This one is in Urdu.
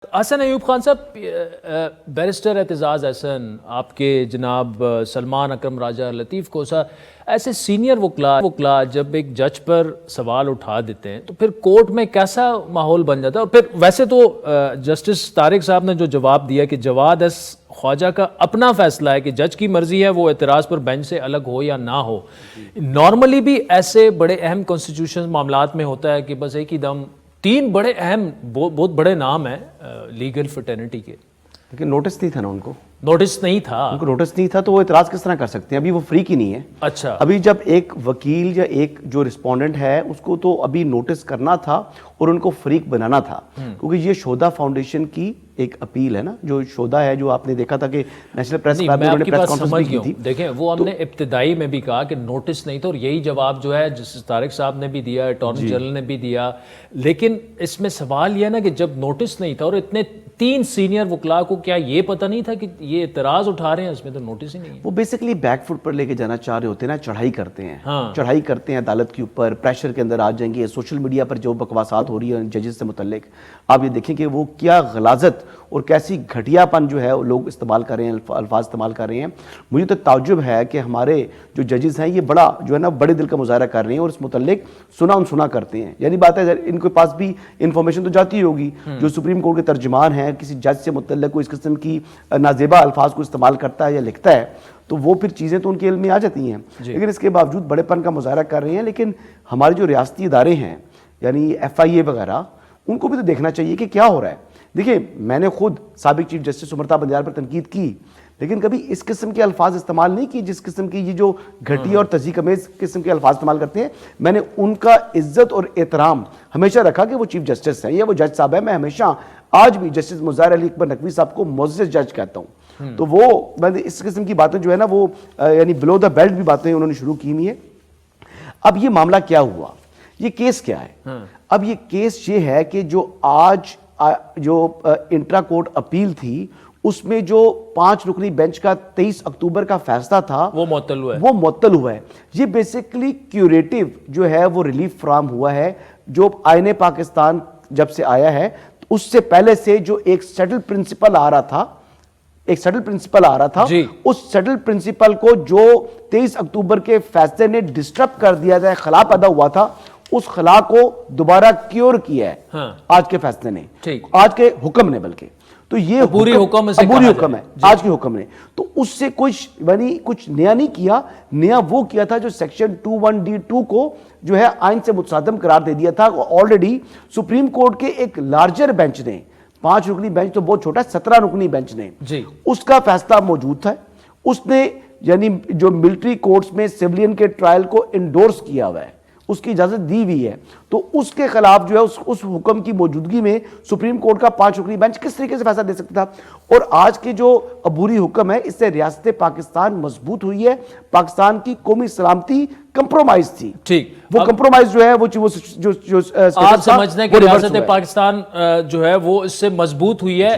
حسن ایوب خان صاحب، بیرسٹر اعتزاز احسن، آپ کے جناب سلمان اکرم راجہ، لطیف کوسہ، ایسے سینئر وکلا جب ایک جج پر سوال اٹھا دیتے ہیں تو پھر کورٹ میں کیسا ماحول بن جاتا ہے؟ اور پھر ویسے تو جسٹس طارق صاحب نے جو جواب دیا کہ جواد ایس خواجہ کا اپنا فیصلہ ہے کہ جج کی مرضی ہے وہ اعتراض پر بینچ سے الگ ہو یا نہ ہو، نارملی بھی ایسے بڑے اہم کانسٹیٹیوشن معاملات میں ہوتا ہے کہ بس ایک ہی دم تین بڑے اہم بہت بڑے نام ہیں لیگل فرٹرنٹی کے، لیکن نوٹس نہیں تھا نا ان کو، نوٹس نہیں تھا، ان کو نوٹس نہیں تھا تو وہ اعتراض کس طرح کر سکتے ہیں؟ ابھی وہ فری کی نہیں ہے۔ اچھا، ابھی جب ایک وکیل یا ایک جو رسپونڈنٹ ہے اس کو تو ابھی نوٹس کرنا تھا اور ان کو فریق بنانا تھا، کیونکہ یہ شودا فاؤنڈیشن کی ایک اپیل ہے نا، جو شودا ہے، جو آپ نے دیکھا تھا کہ نیشنل پریس کلب میں انہوں نے پریس کانفرنس بھی کی تھی۔ دیکھیں وہ ہم نے ابتدائی میں بھی کہا کہ نوٹس نہیں تھا، اور یہی جواب جو ہے جسٹس طارق صاحب نے بھی دیا، اٹارنی جنرل نے بھی دیا، لیکن اس میں سوال یہ ہے نا کہ جب نوٹس نہیں تھا اور اتنے تین سینئر وکلاء کو کیا یہ پتہ نہیں تھا کہ یہ اعتراض اٹھا رہے ہیں، اس میں تو نوٹس ہی نہیں ہے۔ وہ بیسیکلی بیک فٹ پر لے کے جانا چاہ رہے ہوتے ہیں نا، چڑھائی کرتے ہیں، چڑھائی کرتے ہیں عدالت کے اوپر، پریشر کے اندر آ جائیں گے۔ سوشل میڈیا پر جو بکواسات ہو رہی ہیں ججز سے متعلق، آپ یہ دیکھیں کہ وہ کیا غلاظت اور کیسی گھٹیا پن جو ہے لوگ استعمال کر رہے ہیں، الفاظ استعمال کر رہے ہیں۔ مجھے تو تعجب ہے کہ ہمارے جو ججز ہیں یہ بڑا جو ہے نا بڑے دل کا مظاہرہ کر رہے ہیں اور اس متعلق سنا کرتے ہیں۔ یعنی بات ہے ان کے پاس بھی انفارمیشن تو جاتی ہوگی، جو سپریم کورٹ کے ترجمان ہیں، کسی جج سے متعلق کوئی اس قسم کی نازیبا الفاظ کو استعمال کرتا ہے یا لکھتا ہے تو وہ پھر چیزیں تو ان کے علم میں آ جاتی ہیں، لیکن اس کے باوجود بڑے پن کا مظاہرہ کر رہے ہیں۔ لیکن ہمارے جو ریاستی ادارے ہیں یعنی ایف آئی اے وغیرہ، ان کو بھی تو دیکھنا چاہیے کہ کیا ہو رہا ہے۔ دیکھیں میں نے خود سابق چیف جسٹس امرتا بندیال پر تنقید کی، لیکن کبھی اس قسم کے الفاظ استعمال نہیں کی جس قسم کی یہ جو گھٹیا اور تضحیک امیز قسم کے الفاظ استعمال کرتے ہیں۔ میں نے ان کا عزت اور احترام ہمیشہ رکھا کہ وہ چیف جسٹس ہیں یا وہ جج صاحب ہیں۔ میں ہمیشہ آج بھی جسٹس مظاہر علی اکبر نقوی صاحب کو معزز جج کہتا ہوں، تو وہ میں نے اس قسم کی باتیں جو ہے نا وہ یعنی بلو دا بیلٹ بھی باتیں انہوں نے شروع کی ہوئی ہیں۔ اب یہ معاملہ کیا ہوا، یہ کیس کیا ہے؟ اب یہ کیس یہ ہے کہ جو آج جو انٹرا کورٹ اپیل تھی اس میں جو 5 رکنی بینچ کا 23 اکتوبر کا فیصلہ تھا وہ معطل ہوا ہے۔ یہ بیسیکلی کیوریٹیو جو ہے وہ ریلیف فراہم ہوا ہے، جو آئین پاکستان جب سے آیا ہے اس سے پہلے سے جو ایک سیٹل پرنسپل آ رہا تھا، اس سیٹل پرنسپل کو جو 23 اکتوبر کے فیصلے نے ڈسٹرب کر دیا تھا، خلا پیدا ہوا تھا، اس خلا کو دوبارہ کیور کیا ہے آج کے فیصلے نے، آج کے حکم نے، بلکہ تو یہ عبوری حکم ہے آج کے حکم نے۔ تو اس سے کچھ نیا نہیں کیا، نیا وہ کیا تھا جو سیکشن 21D2 کو جو ہے آئین سے متصادم قرار دے دیا تھا۔ آلریڈی سپریم کورٹ کے ایک لارجر بینچ نے، 5 رکنی بینچ تو بہت چھوٹا ہے، 17 رکنی بینچ نے اس کا فیصلہ موجود تھا، اس نے یعنی جو ملٹری کورٹس میں سیولین کے ٹرائل کو انڈورس کیا ہوا ہے، اس کی اجازت دی ہوئی ہے، تو اس کے خلاف جو ہے اس حکم کی موجودگی میں سپریم کورٹ کا 5 رکنی بینچ کس طریقے سے فیصلہ دے سکتا تھا؟ اور آج کے جو عبوری حکم ہے اس سے ریاست پاکستان مضبوط ہوئی ہے، پاکستان کی قومی سلامتی کمپرومائز تھی، وہ کمپرومائز جو ہے وہ آپ سمجھتے ہیں کہ ریاست پاکستان جو ہے وہ اس سے مضبوط ہوئی ہے۔